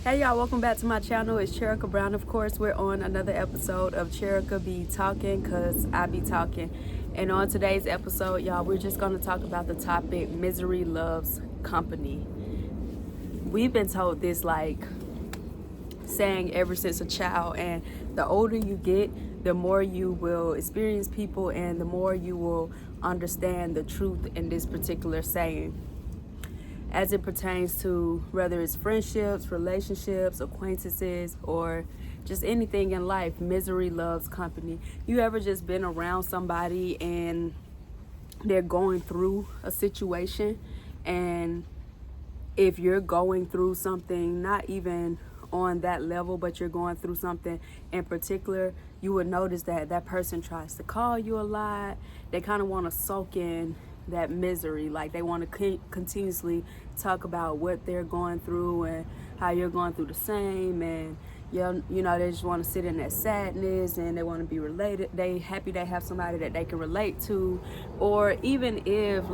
Hey y'all, welcome back to my channel. It's Cherika Brown. Of course, we're on another episode of Cherika Be Talking, cause I be talking. And on today's episode, y'all, we're just gonna talk about the topic misery loves company. We've been told this saying ever since a child, and the older you get, the more you will experience people and the more you will understand the truth in this particular saying, as it pertains to whether it's friendships, relationships, acquaintances, or just anything in life. Misery loves company. You ever just been around somebody and they're going through a situation, and if you're going through something, not even on that level, but you're going through something in particular, you would notice that that person tries to call you a lot. They kind of want to soak in that misery. Like they want to continuously talk about what they're going through and how you're going through the same. And they just want to sit in that sadness, and they want to be related. They happy they have somebody that they can relate to. Or even if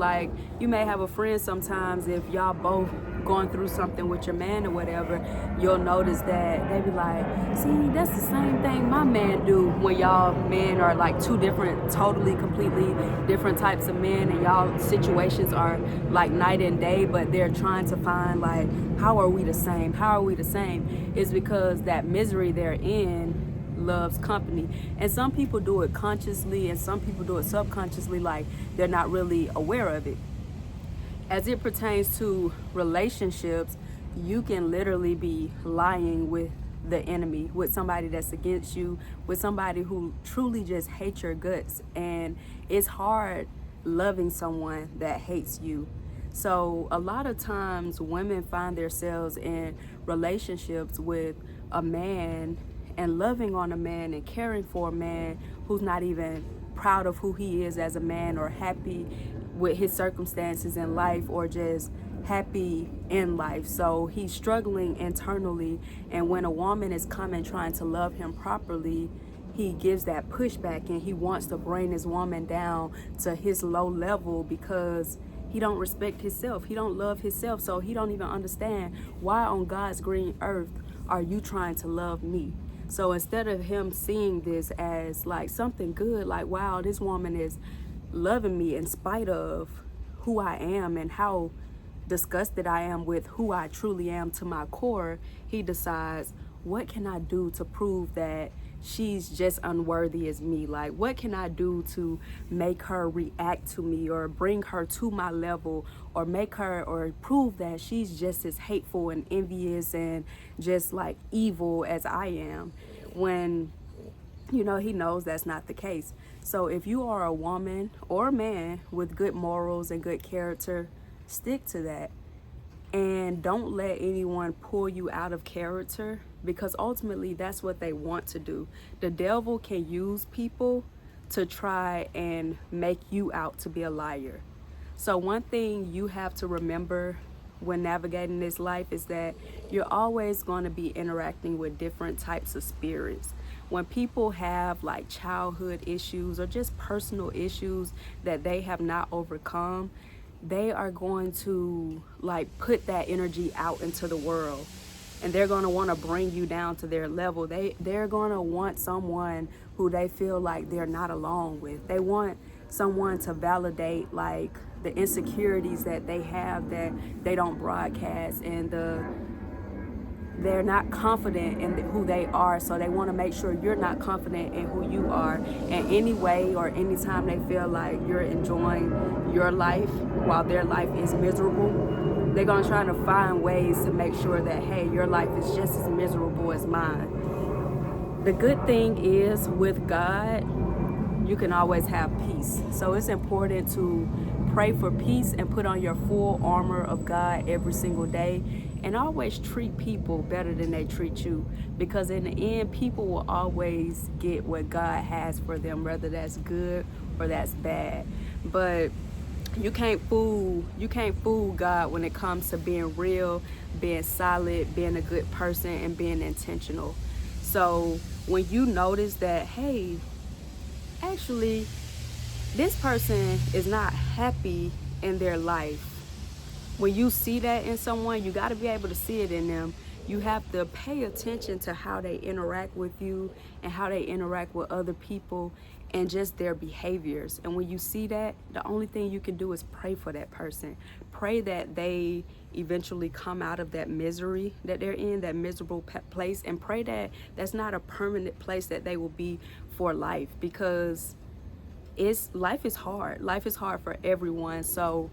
you may have a friend, sometimes if y'all both going through something with your man or whatever, you'll notice that they be like, see, that's the same thing my man do. When y'all men are like two different, totally completely different types of men, and y'all situations are like night and day, but they're trying to find how are we the same? How are we the same? It's because that misery they're in loves company. And some people do it consciously and some people do it subconsciously, like they're not really aware of it. As it pertains to relationships, you can literally be lying with the enemy, with somebody that's against you, with somebody who truly just hates your guts. And it's hard loving someone that hates you. So a lot of times women find themselves in relationships with a man and loving on a man and caring for a man who's not even proud of who he is as a man, or happy with his circumstances in life, or just happy in life. So he's struggling internally, and when a woman is coming trying to love him properly, he gives that pushback and he wants to bring his woman down to his low level because he don't respect himself. He don't love himself. So he don't even understand, why on God's green earth are you trying to love me? So instead of him seeing this as something good, wow, this woman is loving me in spite of who I am and how disgusted I am with who I truly am to my core, he decides, what can I do to prove that she's just unworthy as me? What can I do to make her react to me, or bring her to my level, or make her, or prove that she's just as hateful and envious and just evil as I am, when he knows that's not the case. So if you are a woman or a man with good morals and good character, stick to that. And don't let anyone pull you out of character, because ultimately that's what they want to do. The devil can use people to try and make you out to be a liar. So one thing you have to remember when navigating this life is that you're always going to be interacting with different types of spirits. When people have childhood issues or just personal issues that they have not overcome, they are going to put that energy out into the world, and they're going to want to bring you down to their level. They're going to want someone who they feel like they're not alone with. They want someone to validate the insecurities that they have that they don't broadcast, and they're not confident in who they are, so they want to make sure you're not confident in who you are. And any way or anytime they feel like you're enjoying your life while their life is miserable, they're going to try to find ways to make sure that, hey, your life is just as miserable as mine. The good thing is, with God, you can always have peace. So it's important to pray for peace and put on your full armor of God every single day, and always treat people better than they treat you, because in the end, people will always get what God has for them, whether that's good or that's bad. But you can't fool God when it comes to being real, being solid, being a good person, and being intentional. So when you notice that, hey, actually this person is not happy in their life, When you see that in someone, you got to be able to see it in them. You have to pay attention to how they interact with you and how they interact with other people and just their behaviors. And when you see that, the only thing you can do is pray for that person. Pray that they eventually come out of that misery that they're in, that miserable place, and pray that that's not a permanent place that they will be for life, because life is hard. Life is hard for everyone. So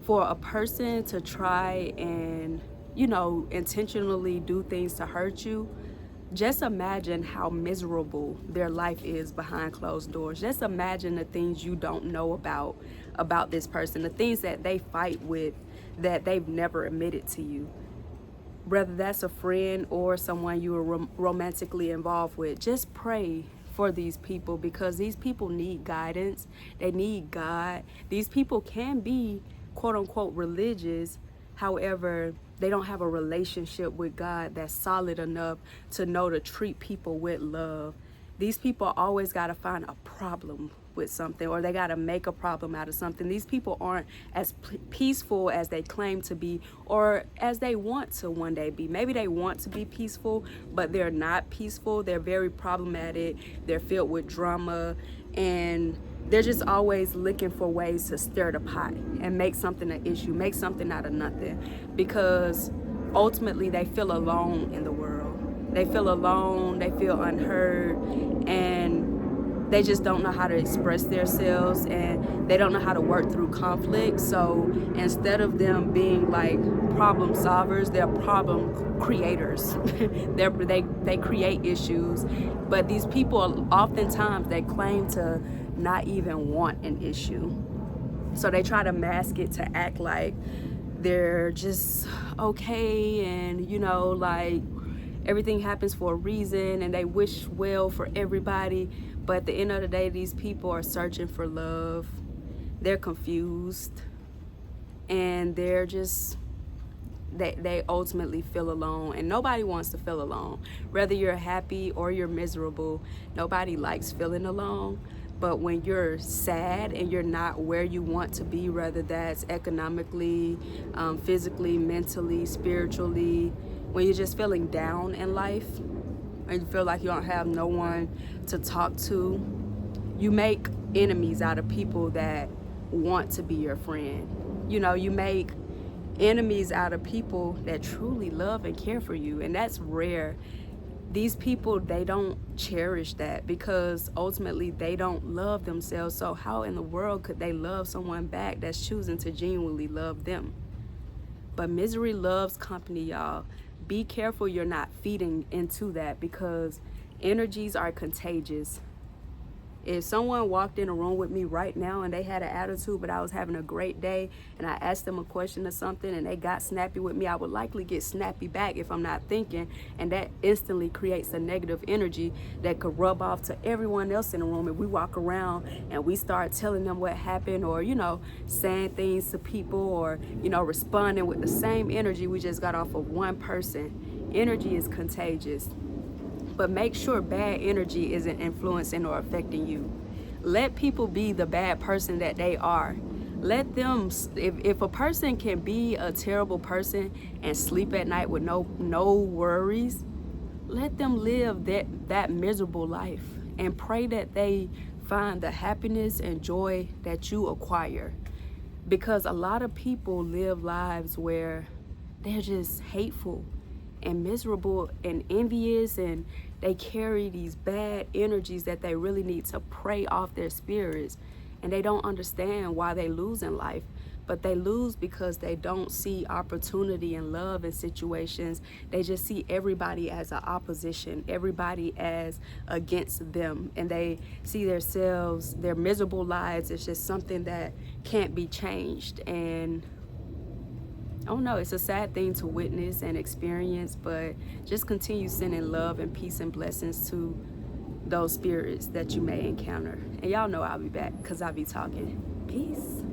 for a person to try and, intentionally do things to hurt you, just imagine how miserable their life is behind closed doors. Just imagine the things you don't know about this person, the things that they fight with that they've never admitted to you. Whether that's a friend or someone you are romantically involved with, just pray for these people, because these people need guidance. They need God. These people can be quote unquote religious. However, they don't have a relationship with God that's solid enough to know to treat people with love. These people always got to find a problem with something, or they got to make a problem out of something. These people aren't as peaceful as they claim to be, or as they want to one day be. Maybe they want to be peaceful, but they're not peaceful. They're very problematic. They're filled with drama, and they're just always looking for ways to stir the pot and make something an issue, make something out of nothing, because ultimately they feel alone in the world. They feel alone, they feel unheard, and they just don't know how to express themselves, and they don't know how to work through conflict. So instead of them being like problem solvers, they're problem creators. They create issues, but these people oftentimes they claim to not even want an issue. So they try to mask it to act like they're just okay, and like everything happens for a reason, and they wish well for everybody. But at the end of the day, these people are searching for love. They're confused, and they're just, they ultimately feel alone, and nobody wants to feel alone. Whether you're happy or you're miserable, nobody likes feeling alone. But when you're sad and you're not where you want to be, whether that's economically, physically, mentally, spiritually, when you're just feeling down in life and you feel like you don't have no one to talk to, you make enemies out of people that want to be your friend. You make enemies out of people that truly love and care for you, and that's rare. These people, they don't cherish that, because ultimately they don't love themselves. So how in the world could they love someone back that's choosing to genuinely love them? But misery loves company, y'all. Be careful you're not feeding into that, because energies are contagious. If someone walked in a room with me right now and they had an attitude, but I was having a great day, and I asked them a question or something and they got snappy with me, I would likely get snappy back if I'm not thinking, and that instantly creates a negative energy that could rub off to everyone else in the room. If we walk around and we start telling them what happened, or saying things to people, or responding with the same energy we just got off of one person, energy is contagious. But make sure bad energy isn't influencing or affecting you. Let people be the bad person that they are. Let them, if a person can be a terrible person and sleep at night with no worries, let them live that miserable life, and pray that they find the happiness and joy that you acquire. Because a lot of people live lives where they're just hateful and miserable and envious, and they carry these bad energies that they really need to pray off their spirits, and they don't understand why they lose in life. But they lose because they don't see opportunity and love in situations. They just see everybody as an opposition, everybody as against them, and they see themselves, their miserable lives, as just something that can't be changed. And I don't know, it's a sad thing to witness and experience, but just continue sending love and peace and blessings to those spirits that you may encounter. And y'all know I'll be back, because I'll be talking. Peace.